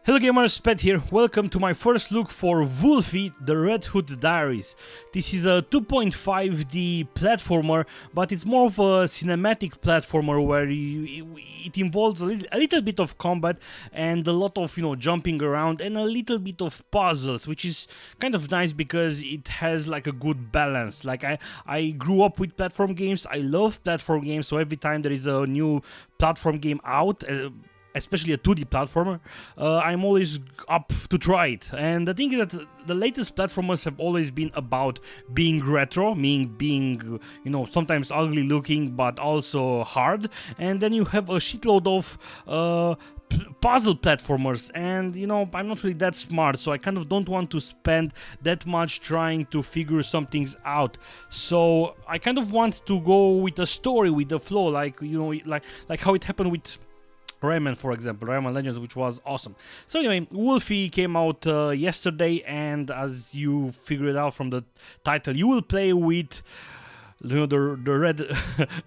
Hello gamers, Pet here. Welcome to my first look for Woolfe, the Red Hood Diaries. This is a 2.5D platformer, but it's more of a cinematic platformer where it involves a little bit of combat and a lot of, jumping around and a little bit of puzzles, which is kind of nice because it has like a good balance. Like I grew up with platform games. I love platform games, so every time there is a new platform game out, especially a 2D platformer, I'm always up to try it. And the thing is that the latest platformers have always been about being retro, meaning being, sometimes ugly looking, but also hard. And then you have a shitload of puzzle platformers, and I'm not really that smart, so I kind of don't want to spend that much trying to figure some things out. So I kind of want to go with a story, with the flow, like how it happened with Rayman, for example, Rayman Legends, which was awesome. So anyway, Woolfe came out yesterday, and as you figured out from the title, you will play with the red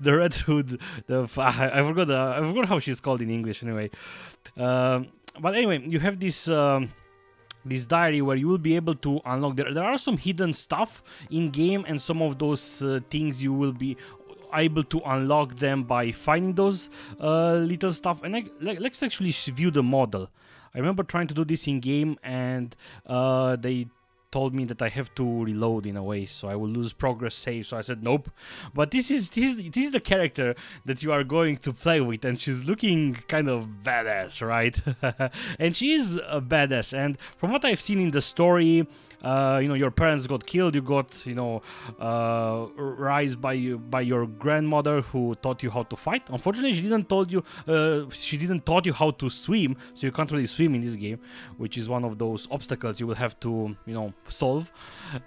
the Red Hood. I forgot how she's called in English anyway. But anyway, you have this this diary where you will be able to unlock. There are some hidden stuff in game, and some of those things you will be able to unlock them by finding those little stuff. And let's actually view the model. I remember trying to do this in game, and they told me that I have to reload in a way, so I will lose progress save. So I said nope. But this is the character that you are going to play with, and she's looking kind of badass, right? And she is a badass. And from what I've seen in the story, your parents got killed. You got, raised by your grandmother, who taught you how to fight. Unfortunately, she didn't taught you how to swim, so you can't really swim in this game, which is one of those obstacles you will have to, solve.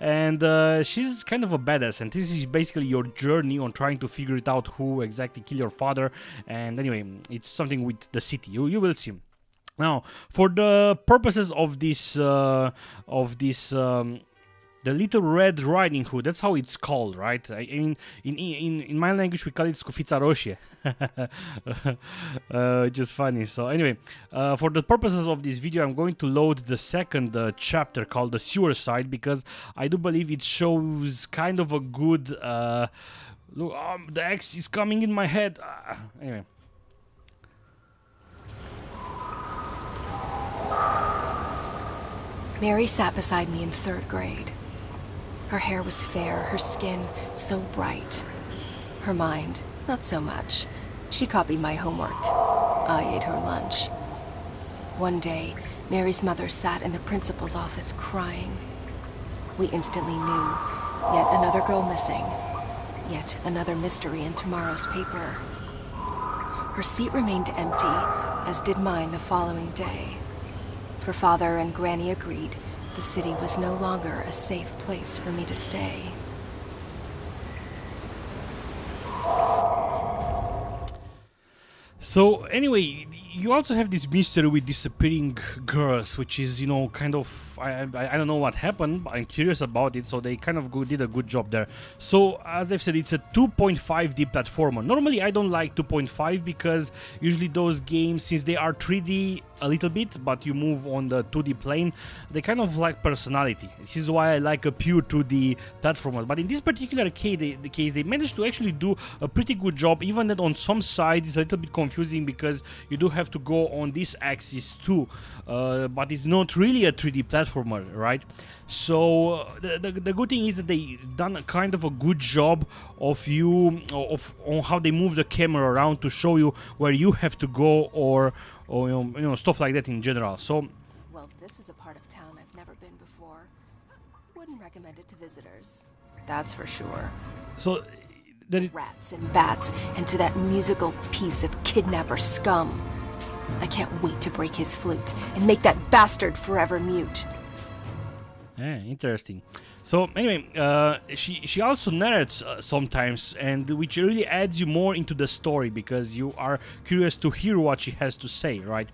And she's kind of a badass, and this is basically your journey on trying to figure it out who exactly killed your father. And anyway, it's something with the city. You will see. Now, for the purposes of this, the Little Red Riding Hood, that's how it's called, right? I mean, in my language, we call it Skufica Roșie. Just funny. So anyway, for the purposes of this video, I'm going to load the second chapter called The Sewer Side, because I do believe it shows kind of a good... look, the X is coming in my head. Anyway. Mary sat beside me in 3rd grade. Her hair was fair, her skin so bright. Her mind, not so much. She copied my homework. I ate her lunch. One day, Mary's mother sat in the principal's office crying. We instantly knew, yet another girl missing. Yet another mystery in tomorrow's paper. Her seat remained empty, as did mine the following day. For Father and Granny agreed, the city was no longer a safe place for me to stay. So anyway, you also have this mystery with disappearing girls, which is, kind of, I don't know what happened, but I'm curious about it, so they kind of did a good job there. So, as I've said, it's a 2.5D platformer. Normally, I don't like 2.5 because usually those games, since they are 3D a little bit, but you move on the 2D plane, they kind of lack personality. This is why I like a pure 2D platformer. But in this particular case, they managed to actually do a pretty good job, even that on some sides it's a little bit confusing because you do have to go on this axis too, but it's not really a 3D platformer, right? So the good thing is that they done a kind of a good job of on how they move the camera around to show you where you have to go, or stuff like that in general. So, well, this is a part of town I've never been before. Wouldn't recommend it to visitors, that's for sure. So Rats and bats, and to that musical piece of kidnapper scum. I can't wait to break his flute and make that bastard forever mute. Interesting. So anyway, she also narrates sometimes, and which really adds you more into the story because you are curious to hear what she has to say, right?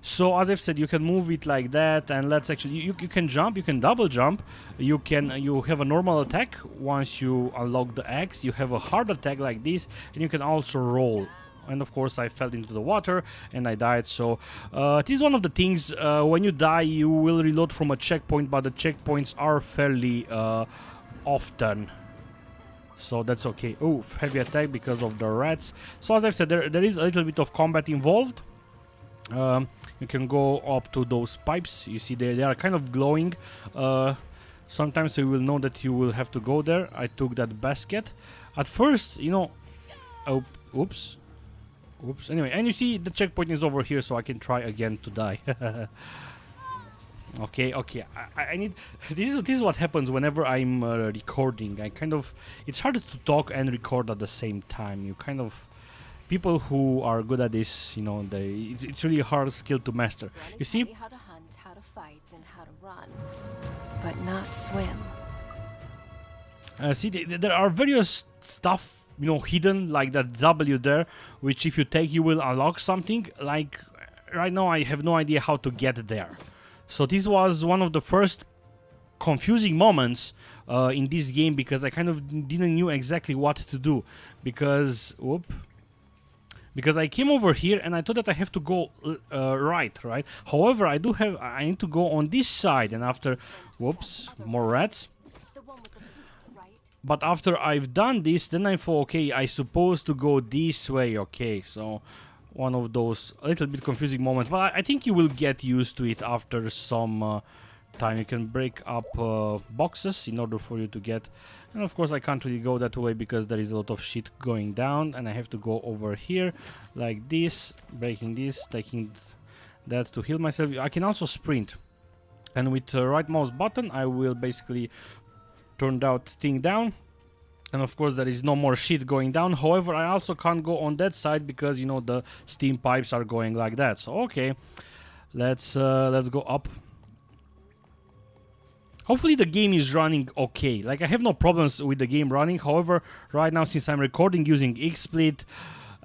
So as I've said, you can move it like that, and let's actually you can jump, you can double jump, you have a normal attack once you unlock the axe, you have a hard attack like this, and you can also roll. and of course I fell into the water and I died. So this is one of the things, when you die you will reload from a checkpoint, but the checkpoints are fairly often. So that's okay. Oh, heavy attack because of the rats. So as I've said, there is a little bit of combat involved. You can go up to those pipes. You see they are kind of glowing. Sometimes you will know that you will have to go there. I took that basket. At first, you know... Oh, oops. Oops. Anyway, and you see the checkpoint is over here, so I can try again to die. Okay. I need... This is what happens whenever I'm recording. I kind of... It's hard to talk and record at the same time. You kind of... People who are good at this, you know, it's really hard skill to master. You see? How to hunt, how to fight, and how to run, but not swim. See, there are various stuff, you know, hidden, like that W there, which if you take, you will unlock something. Like, right now, I have no idea how to get there. So this was one of the first confusing moments in this game, because I kind of didn't know exactly what to do. Because I came over here and I thought that I have to go right. However, I need to go on this side, and after, whoops, more rats. But after I've done this, then I thought, okay, I supposed to go this way. Okay, so one of those a little bit confusing moments, but I think you will get used to it after some time. You can break up boxes in order for you to get, and of course I can't really go that way because there is a lot of shit going down, and I have to go over here like this, breaking this, taking that to heal myself. I can also sprint, and with the right mouse button I will basically turn that thing down, and of course there is no more shit going down. However, I also can't go on that side because, you know, the steam pipes are going like that. So okay, let's go up. Hopefully the game is running okay. Like, I have no problems with the game running. However, right now, since I'm recording using XSplit,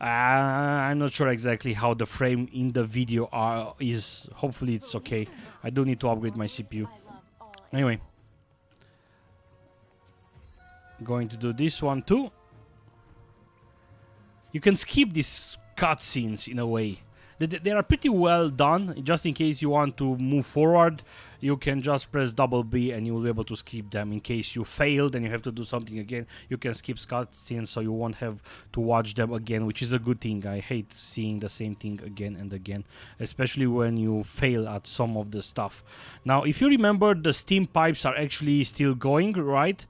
I'm not sure exactly how the frame in the video is. Hopefully it's okay. I do need to upgrade my CPU. Anyway, going to do this one too. You can skip these cutscenes in a way. They are pretty well done. Just in case you want to move forward, you can just press double B and you will be able to skip them. In case you failed and you have to do something again, you can skip cutscenes, so you won't have to watch them again, which is a good thing. I hate seeing the same thing again and again, especially when you fail at some of the stuff. Now, if you remember, the steam pipes are actually still going, right?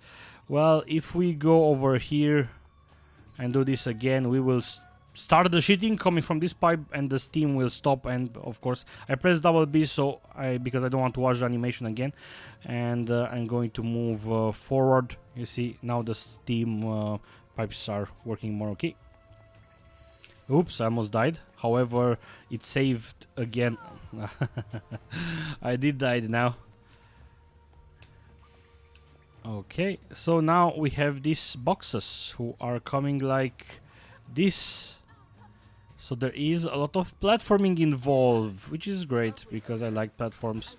Well, if we go over here and do this again, we will start the shitting coming from this pipe and the steam will stop. And of course I press double B because I don't want to watch the animation again, and I'm going to move forward. You see, now the steam pipes are working more okay. Oops, I almost died. However, it saved again. I did die now. Okay, so now we have these boxes who are coming like this. So there is a lot of platforming involved, which is great because I like platforms.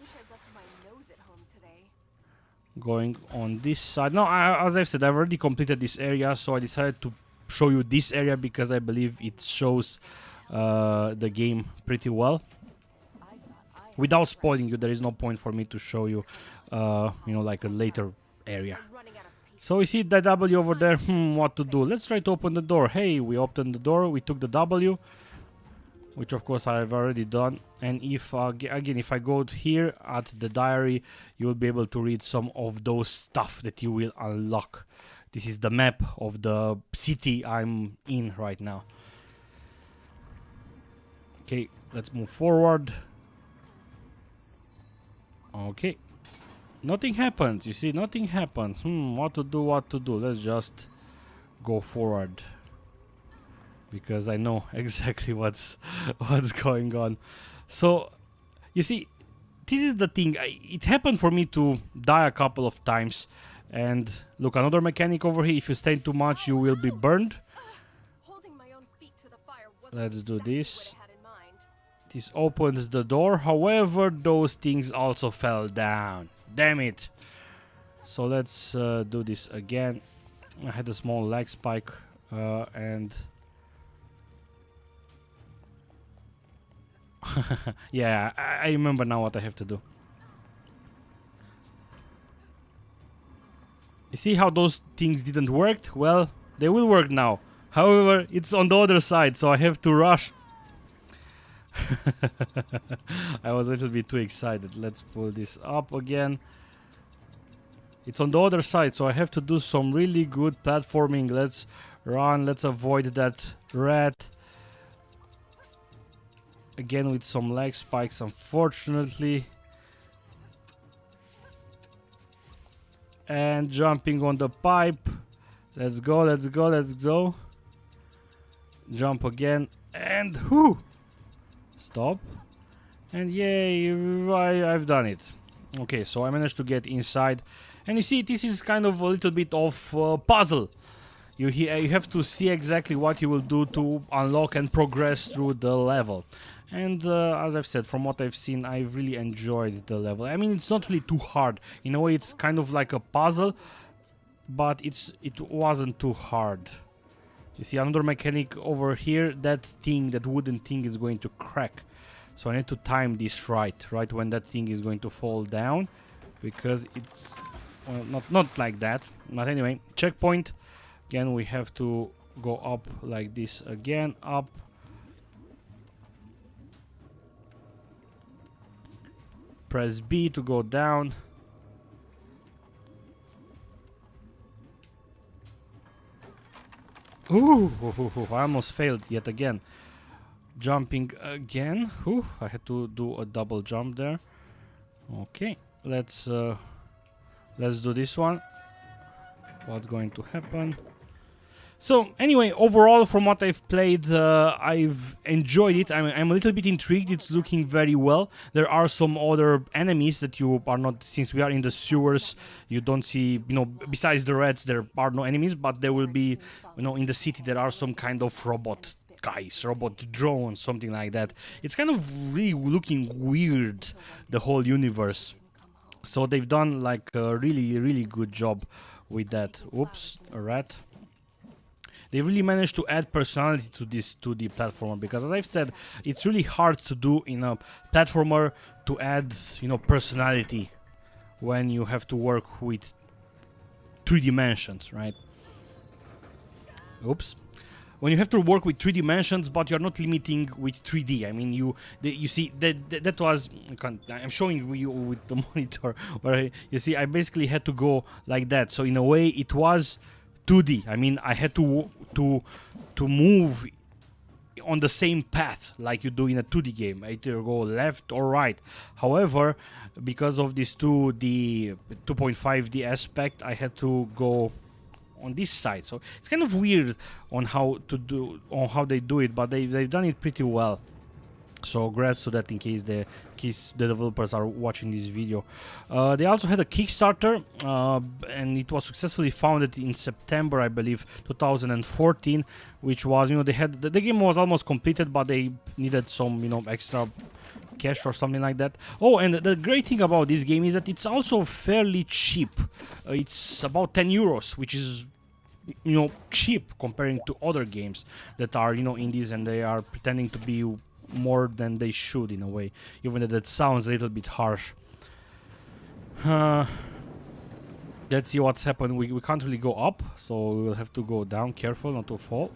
Going on this side. No, as I've said, I've already completed this area, so I decided to show you this area because I believe it shows the game pretty well. Without spoiling you, there is no point for me to show you, you know, like a later area. So we see the W over there. What to do? Let's try to open the door. Hey, we opened the door. We took the W, which of course I've already done. And if again, if I go here at the diary, you will be able to read some of those stuff that you will unlock. This is the map of the city I'm in right now. Okay, let's move forward. Okay. Nothing happens, you see, nothing happens. What to do, what to do? Let's just go forward. Because I know exactly what's going on. So, you see, this is the thing. It happened for me to die a couple of times. And look, another mechanic over here. If you stay too much, you will be burned. Let's do this. This opens the door. However, those things also fell down. Damn it. So let's do this again. I had a small lag spike and Yeah, I remember now what I have to do. You see how those things didn't work? Well, they will work now. However, it's on the other side, so I have to rush. I was a little bit too excited. Let's pull this up again. It's on the other side, so I have to do some really good platforming. Let's run. Let's avoid that rat. Again with some lag spikes, unfortunately. And jumping on the pipe. Let's go, let's go, let's go. Jump again. And whoo! Stop. And yay, I've done it. Okay, so I managed to get inside. And you see, this is kind of a little bit of puzzle. You have to see exactly what you will do to unlock and progress through the level. And as I've said, from what I've seen, I've really enjoyed the level. I mean, it's not really too hard. In a way, it's kind of like a puzzle, but it wasn't too hard. You see another mechanic over here. That wooden thing is going to crack. So I need to time this right when that thing is going to fall down, because it's well, not like that. But anyway, checkpoint. Again, we have to go up like this again, up. Press B to go down. Ooh, I almost failed yet again. Jumping again. Ooh, I had to do a double jump there. Okay, let's do this one. What's going to happen? So anyway, overall, from what I've played, I've enjoyed it. I'm a little bit intrigued. It's looking very well. There are some other enemies that you are not, since we are in the sewers, you don't see, besides the rats, there are no enemies, but there will be, in the city, there are some kind of robot guys, robot drones, something like that. It's kind of really looking weird, the whole universe. So they've done like a really, really good job with that. Oops, a rat. They really managed to add personality to this 2D platformer, because as I've said, it's really hard to do in a platformer to add, personality when you have to work with 3 dimensions, right? Oops. When you have to work with 3 dimensions, but you're not limiting with 3D. I mean, you see that was. I'm showing you with the monitor, where you see I basically had to go like that. So in a way, it was 2D. I mean, I had to move on the same path like you do in a 2D game. Either go left or right. However, because of this 2.5D aspect, I had to go on this side. So it's kind of weird on how they do it, but they've done it pretty well. So congrats to that, in case the developers are watching this video. They also had a Kickstarter, and it was successfully founded in September, I believe, 2014, which was, they had the game was almost completed, but they needed some, extra cash or something like that. Oh, and the great thing about this game is that it's also fairly cheap. It's about 10 euros, which is, cheap comparing to other games that are, indies, and they are pretending to be more than they should, in a way, even though that sounds a little bit harsh. Let's see what's happened. We can't really go up, so we will have to go down. Careful not to fall.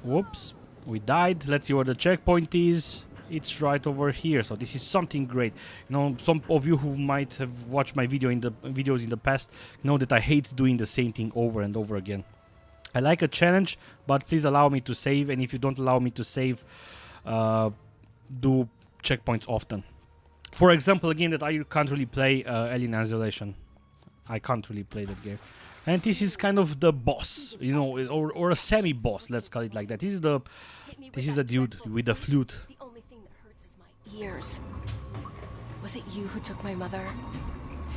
Whoops, we died. Let's see where the checkpoint is. It's right over here, so this is something great. Some of you who might have watched my videos in the past know that I hate doing the same thing over and over again. I like a challenge, but please allow me to save, and if you don't allow me to save, do checkpoints often. For example, a game that I can't really play, Alien Isolation. I can't really play that game. And this is kind of the boss, or a semi-boss, let's call it like that. This is the dude with the flute. The only thing that hurts is my ears. Was it you who took my mother?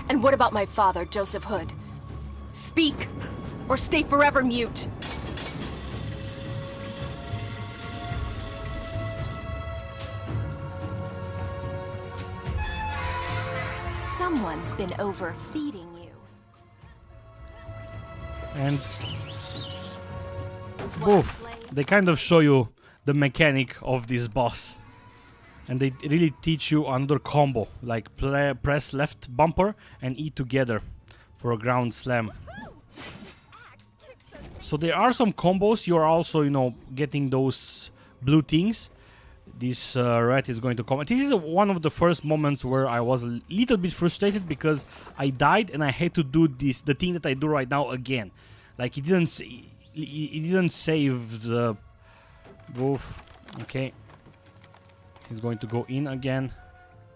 And what about my father, Joseph Hood? Speak, or stay forever mute. Someone's been overfeeding you. And boof, they kind of show you the mechanic of this boss. And they really teach you another combo, like press left bumper and E together for a ground slam. So there are some combos. You are also, you know, getting those blue things. This rat is going to come. This is one of the first moments where I was a little bit frustrated because I died and I had to do this, the thing that I do right now again. Like it didn't save the Woolfe. Okay. He's going to go in again.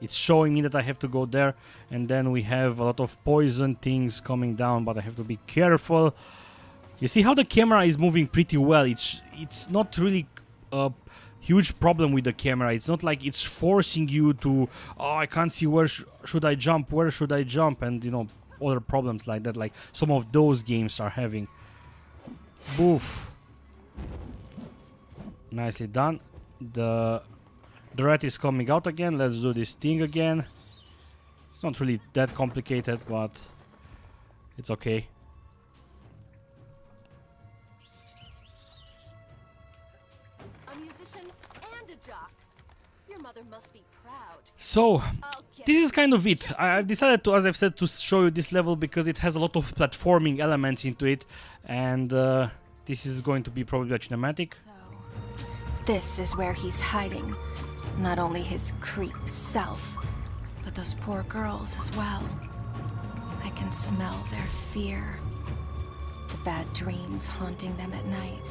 It's showing me that I have to go there. And then we have a lot of poison things coming down, but I have to be careful. You see how the camera is moving pretty well. It's not really a huge problem with the camera. It's not like it's forcing you to, oh, I can't see where should I jump, where should I jump, and you know, other problems like that, like some of those games are having. Boof. Nicely done. The rat is coming out again. Let's do this thing again. It's not really that complicated, but it's okay. A musician and a jock. Your mother must be proud. So, this is kind of it. I've decided to, as I've said, to show you this level because it has a lot of platforming elements into it, and this is going to be probably a cinematic. So, this is where he's hiding. Not only his creep self, but those poor girls as well. I can smell their fear. The bad dreams haunting them at night.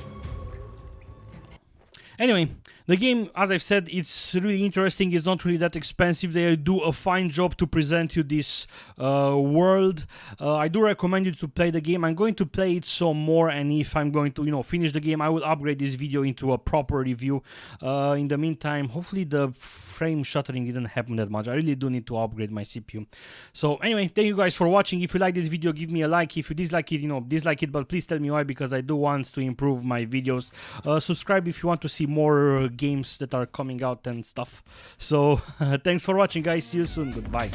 Anyway, the game, as I've said, it's really interesting. It's not really that expensive. They do a fine job to present you this world. I do recommend you to play the game. I'm going to play it some more, and if I'm going to, you know, finish the game, I will upgrade this video into a proper review. In the meantime, hopefully the frame shuttering didn't happen that much. I really do need to upgrade my CPU. So anyway, thank you guys for watching. If you like this video, give me a like. If you dislike it, you know, dislike it, but please tell me why, because I do want to improve my videos. Subscribe if you want to see more games that are coming out and stuff. So thanks for watching, guys. See you soon. Goodbye.